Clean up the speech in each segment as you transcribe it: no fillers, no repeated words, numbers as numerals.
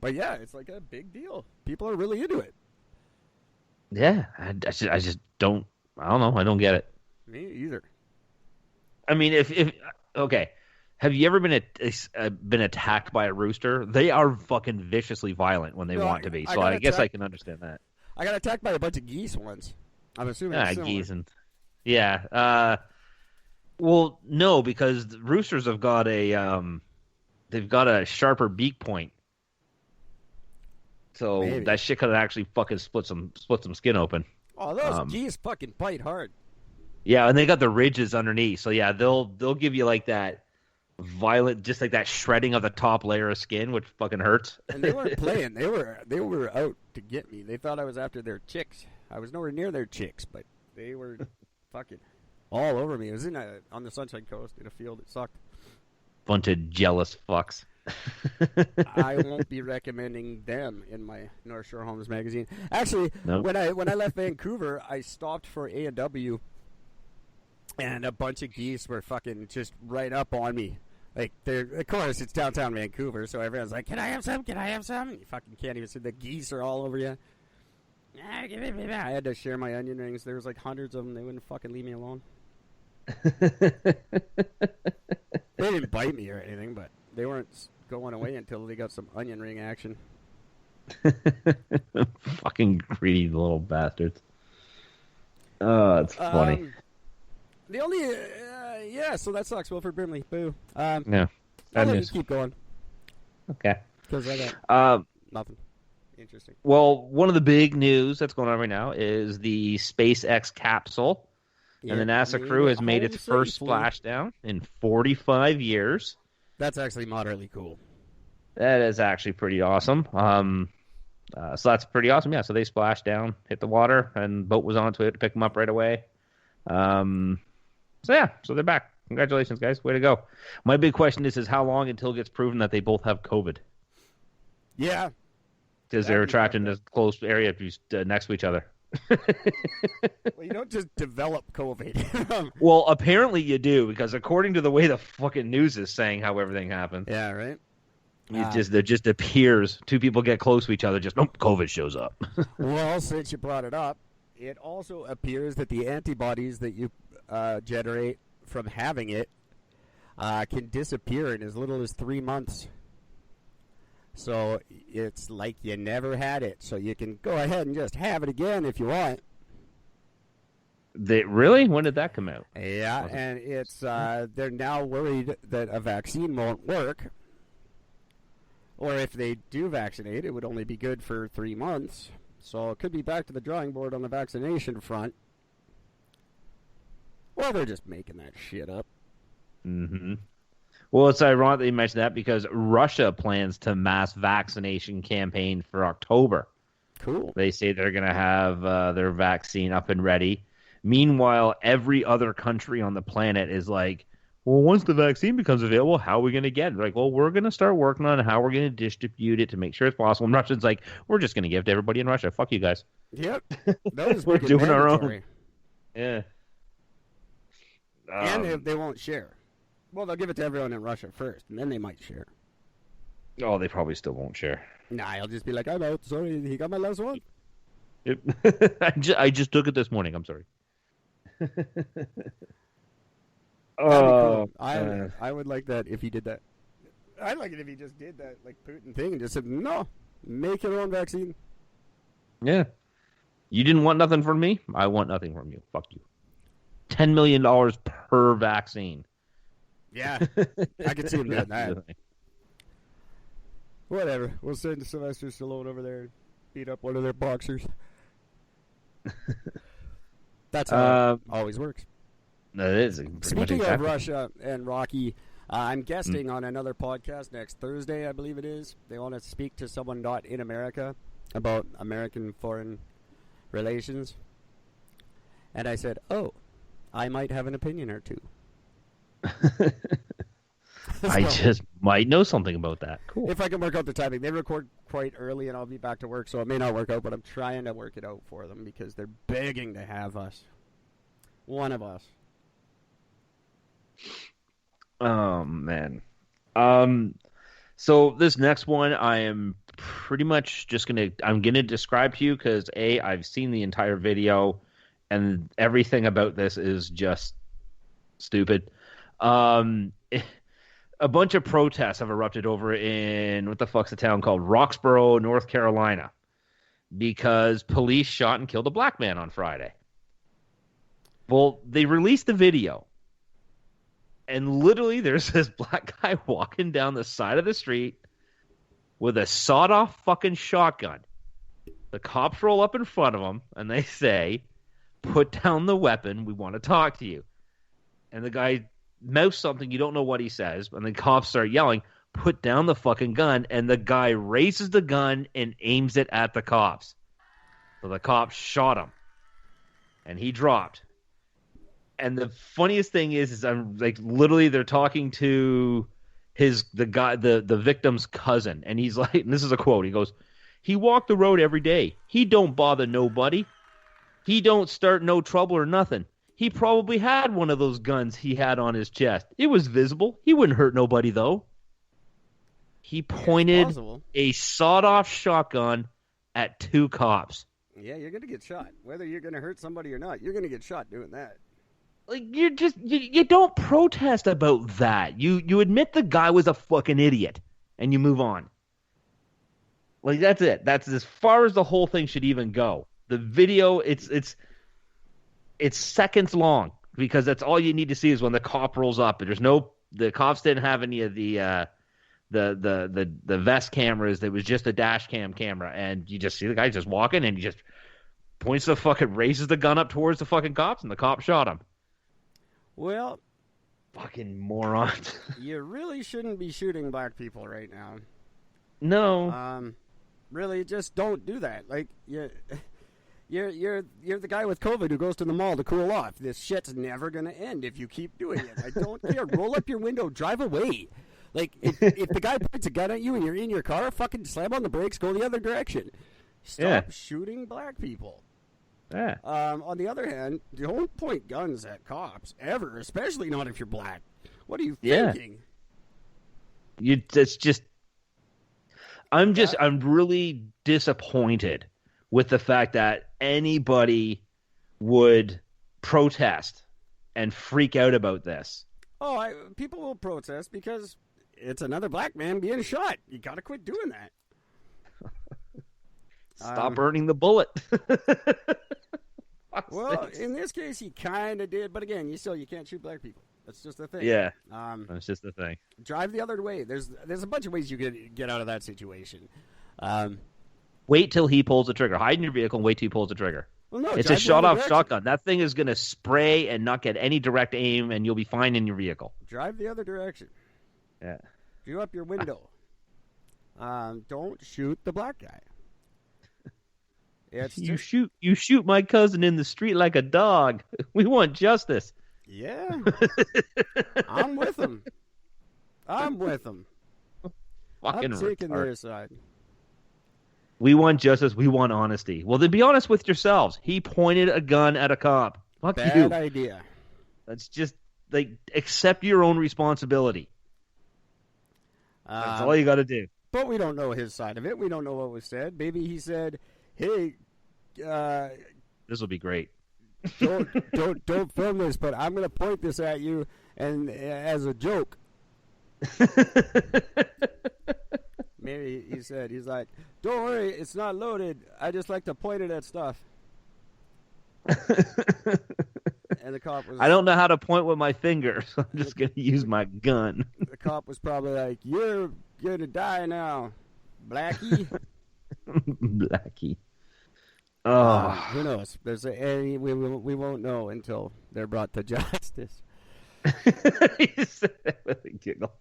But yeah, it's like a big deal. People are really into it. Yeah, I just don't. I don't know. I don't get it. Me either. I mean, if okay, have you ever been attacked by a rooster? They are fucking viciously violent when they No, want to be. I So got I guess I attacked. can understand that. I got attacked by a bunch of geese once. I'm assuming it's Ah, similar. geese and yeah. Well, no, because the roosters have got they've got a sharper beak point, so Maybe. that shit could actually fucking split some skin open. Oh, those Um, geese fucking bite hard. yeah, and they got the ridges underneath, so yeah, they'll give you like that violent, just like that shredding of the top layer of skin, which fucking hurts. And they weren't playing. They were out to get me. They thought I was after their chicks. I was nowhere near their chicks, but they were fucking all over me. It was on the Sunshine Coast in a field. It sucked. Bunch of jealous fucks. I won't be recommending them in my North Shore Homes magazine. Actually, No. when I left Vancouver, I stopped for A&W, and a bunch of geese were fucking just right up on me. Like, of course, it's downtown Vancouver, so everyone's like, "Can I have some? Can I have some?" And you fucking can't even see the geese are all over you. I had to share my onion rings. There was like hundreds of them. They wouldn't fucking leave me alone. They didn't bite me or anything, but they weren't going away until they got some onion ring action. Fucking greedy little bastards. Oh, it's funny. The only, yeah, so that sucks. Wilford Brimley, boo. Yeah, I'll bad let you news. keep going Okay. because I got nothing interesting. Well, one of the big news that's going on right now is the SpaceX capsule, and the It NASA made crew it has made its home first safely. splashdown in 45 years. That's actually moderately cool. That is actually pretty awesome. So that's pretty awesome. Yeah. So they splashed down, hit the water, and the boat was onto it to pick them up right away. So yeah, so they're back. Congratulations, guys. Way to go. My big question is how long until it gets proven that they both have COVID? Yeah, Because That'd they're be trapped fucked in up. this close area next to each other. well, you don't just develop COVID. Well, apparently you do, because according to the way the fucking news is saying how everything happened, yeah, right. it just appears two people get close to each other, just nope, COVID shows up. Well, since you brought it up, it also appears that the antibodies that you generate from having it can disappear in as little as 3 months. So it's like you never had it. So you can go ahead and just have it again if you want. Really? When did that come out? Yeah, and it's they're now worried that a vaccine won't work. Or if they do vaccinate, it would only be good for 3 months. So it could be back to the drawing board on the vaccination front. Well, they're just making that shit up. Mm-hmm. Well, it's ironic that you mentioned that because Russia plans to mass vaccination campaign for October. Cool. They say they're going to have their vaccine up and ready. Meanwhile, every other country on the planet is like, well, once the vaccine becomes available, how are we going to get it? Like, well, we're going to start working on how we're going to distribute it to make sure it's possible. And Russia's like, we're just going to give it to everybody in Russia. Fuck you guys. Yep. Those We're make it doing our mandatory. own. Yeah. And they won't share. Well, they'll give it to everyone in Russia first, and then they might share. Oh, they probably still won't share. Nah, I'll just be like, I'm out. Sorry, he got my last one. Yep. I just took it this morning. I'm sorry. That'd be Oh, cool. I would like that if he did that. I'd like it if he just did that, like Putin thing, and just said, no, make your own vaccine. yeah. You didn't want nothing from me? I want nothing from you. Fuck you. $10 million per vaccine. Yeah, I could see him doing that. Whatever. We'll send Sylvester Stallone over there and beat up one of their boxers. That's how it always works. That is pretty much Speaking of exactly. Russia and Rocky, I'm guesting on another podcast next Thursday, I believe it is. They want to speak to someone not in America about American foreign relations. And I said, oh, I might have an opinion or two. I So, just might know something about that. Cool. if I can work out the timing. They record quite early and I'll be back to work, so it may not work out, but I'm trying to work it out for them because they're begging to have us. One of us. Oh man. So this next one I am pretty much just I'm gonna describe to you because I've seen the entire video, and everything about this is just stupid. A bunch of protests have erupted over in what the fuck's the town called? Roxborough, North Carolina, because police shot and killed a black man on Friday. Well, they released the video, and literally there's this black guy walking down the side of the street with a sawed-off fucking shotgun. The cops roll up in front of him, and they say, "Put down the weapon, we want to talk to you." And the guy mouths something, you don't know what he says, and the cops start yelling, "Put down the fucking gun," and the guy raises the gun and aims it at the cops. So the cops shot him, and he dropped. And the funniest thing is I'm like, literally they're talking to the victim's cousin, and he's like, and this is a quote, he goes, "He walked the road every day. He don't bother nobody. He don't start no trouble or nothing. He probably had one of those guns he had on his chest. It was visible. He wouldn't hurt nobody, though." He pointed a sawed-off shotgun at 2 cops. Yeah, you're going to get shot. Whether you're going to hurt somebody or not, you're going to get shot doing that. Like, you don't protest about that. You admit the guy was a fucking idiot, and you move on. Like, that's it. That's as far as the whole thing should even go. The video, it's seconds long, because that's all you need to see is when the cop rolls up. The cops didn't have any of the vest cameras. There was just a dash cam camera, and you just see the guy just walking, and he just raises the gun up towards the fucking cops, and the cop shot him. Well, fucking morons. You really shouldn't be shooting black people right now. No. Really, just don't do that. Like, You're the guy with COVID who goes to the mall to cool off. This shit's never going to end if you keep doing it. I don't care. Roll up your window, drive away. Like, if the guy points a gun at you and you're in your car, fucking slam on the brakes, go the other direction. Stop shooting black people. Yeah. On the other hand, don't point guns at cops, ever, especially not if you're black. What are you thinking? I'm really disappointed with the fact that anybody would protest and freak out about this. Oh, people will protest because it's another black man being shot. You got to quit doing that. Stop burning the bullet. Well, in this case, he kind of did, but again, you can't shoot black people. That's just the thing. Yeah, that's just the thing. Drive the other way. There's a bunch of ways you can get out of that situation. Wait till he pulls the trigger. Hide in your vehicle and wait till he pulls the trigger. Well, no, it's a shot-off shotgun. That thing is going to spray and not get any direct aim, and you'll be fine in your vehicle. Drive the other direction. Yeah. View up your window. Don't shoot the black guy. You shoot my cousin in the street like a dog. We want justice. Yeah. I'm with him. I'm taking their side. We want justice. We want honesty. Well, then be honest with yourselves. He pointed a gun at a cop. Fuck you. Bad idea. That's just, like, accept your own responsibility. That's all you got to do. But we don't know his side of it. We don't know what was said. Maybe he said, "Hey, this will be great. don't film this, but I'm going to point this at you and as a joke." Maybe he's like, "Don't worry, it's not loaded. I just like to point it at stuff." And the cop was, "I don't know how to point with my finger, so I'm just going to use my gun." The cop was probably like, "You're going to die now, Blackie." Blackie. Oh, who knows? We won't know until they're brought to justice. He said that with a giggle.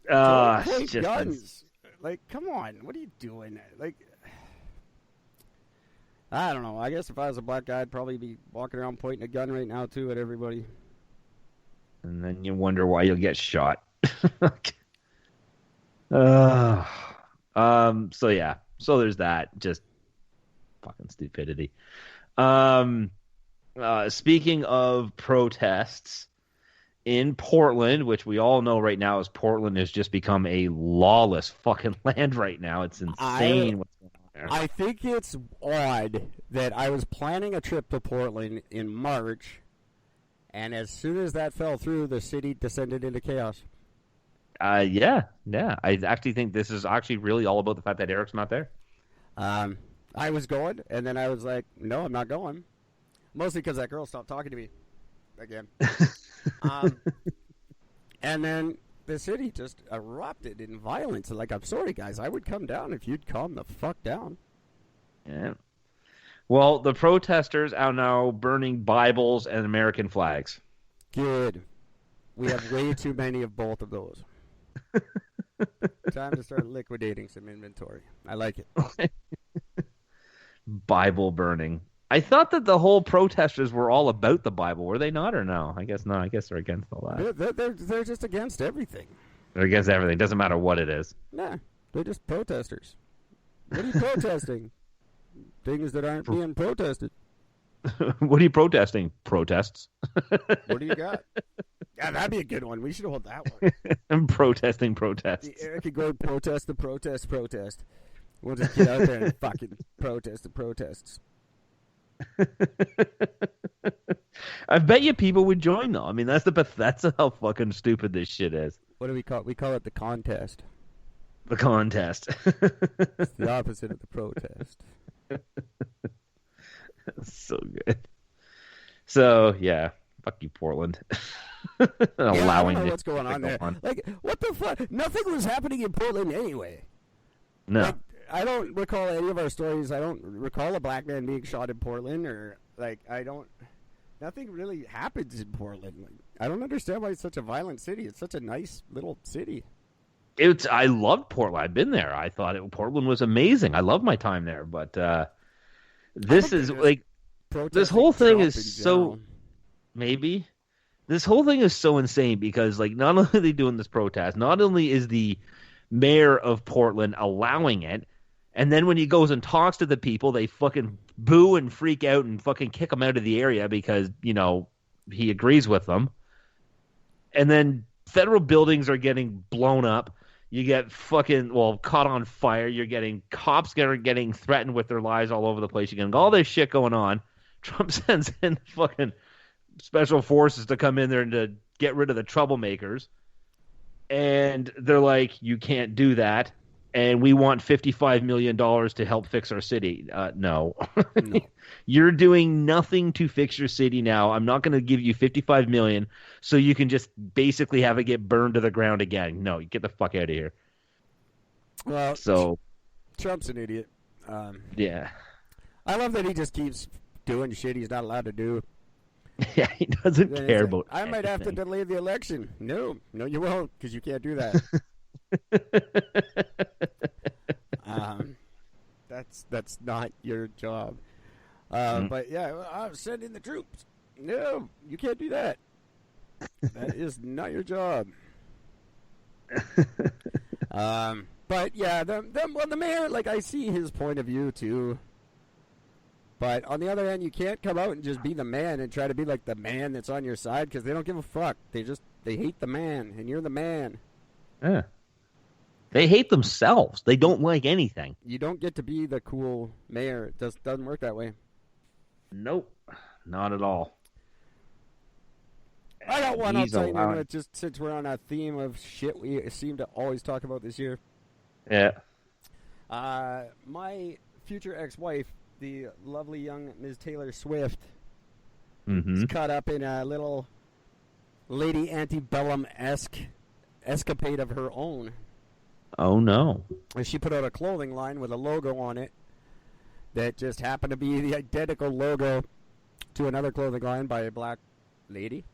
Just guns. Like, come on, what are you doing? Like, I don't know. I guess if I was a black guy, I'd probably be walking around pointing a gun right now too at everybody. And then you wonder why you'll get shot. So yeah. So there's that. Just fucking stupidity. Speaking of protests, in Portland, which we all know right now is Portland has just become a lawless fucking land right now. It's insane what's going on there. I think it's odd that I was planning a trip to Portland in March, and as soon as that fell through, the city descended into chaos. Yeah. I actually think this is actually really all about the fact that Eric's not there. I was going, and then I was like, no, I'm not going. Mostly because that girl stopped talking to me again. And then the city just erupted in violence. Like, I'm sorry, guys. I would come down if you'd calm the fuck down. Yeah. Well, the protesters are now burning Bibles and American flags. Good. We have way too many of both of those. Time to start liquidating some inventory. I like it. Bible burning. I thought that the whole protesters were all about the Bible. Were they not, or no? I guess not. I guess they're against all that. They're just against everything. They're against everything. Doesn't matter what it is. Nah, they're just protesters. What are you protesting? Things that aren't being protested. What are you protesting? Protests. What do you got? Yeah, that'd be a good one. We should hold that one. I'm protesting protests. Eric could go protest the protest. We'll just get out there and fucking protest the protests. I bet you people would join though. I mean, that's how fucking stupid this shit is. What do we call it? We call it the contest. The contest. It's the opposite of the protest. So good. So yeah, fuck you, Portland. Allowing I don't know what's going on there. Like, what the fuck? Nothing was happening in Portland anyway. No. Like, I don't recall any of our stories. I don't recall a black man being shot in Portland, or like nothing really happens in Portland. Like, I don't understand why it's such a violent city. It's such a nice little city. I loved Portland. I've been there. I thought Portland was amazing. I loved my time there, but this is like this whole thing is so maybe this whole thing is so insane because like not only are they doing this protest, not only is the mayor of Portland allowing it, and then when he goes and talks to the people, they fucking boo and freak out and fucking kick him out of the area because, you know, he agrees with them. And then federal buildings are getting blown up. You get caught on fire. You're getting cops that are getting threatened with their lives all over the place. You're getting all this shit going on. Trump sends in fucking special forces to come in there and to get rid of the troublemakers. And they're like, you can't do that. And we want $55 million to help fix our city. No. You're doing nothing to fix your city now. I'm not going to give you $55 million so you can just basically have it get burned to the ground again. No, you get the fuck out of here. Well, so Trump's an idiot. Yeah. I love that he just keeps doing shit he's not allowed to do. Yeah, he doesn't care about I might have to delay the election. No, you won't, because you can't do that. That's not your job. But yeah, I'm sending the troops. No, you can't do that. That is not your job. But yeah, the mayor, like, I see his point of view too. But on the other hand, you can't come out and just be the man and try to be like the man that's on your side, because they don't give a fuck. They hate the man, and you're the man. Yeah. They hate themselves. They don't like anything. You don't get to be the cool mayor. It doesn't work that way. Nope. Not at all. I got one I'll tell you, just since we're on a theme of shit we seem to always talk about this year. Yeah. My future ex-wife, the lovely young Ms. Taylor Swift, is caught up in a little Lady Antebellum-esque escapade of her own. Oh, no. And she put out a clothing line with a logo on it that just happened to be the identical logo to another clothing line by a black lady.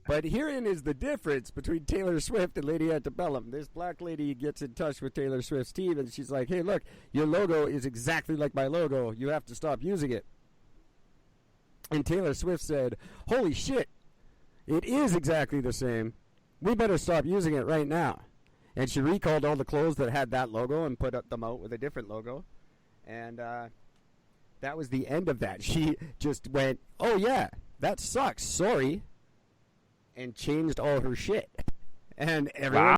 But herein is the difference between Taylor Swift and Lady Antebellum. This black lady gets in touch with Taylor Swift's team, and she's like, hey, look, your logo is exactly like my logo. You have to stop using it. And Taylor Swift said, holy shit, it is exactly the same. We better stop using it right now. And she recalled all the clothes that had that logo and put them out with a different logo. And That was the end of that. She just went, "Oh yeah, that sucks. Sorry," and changed all her shit. And everyone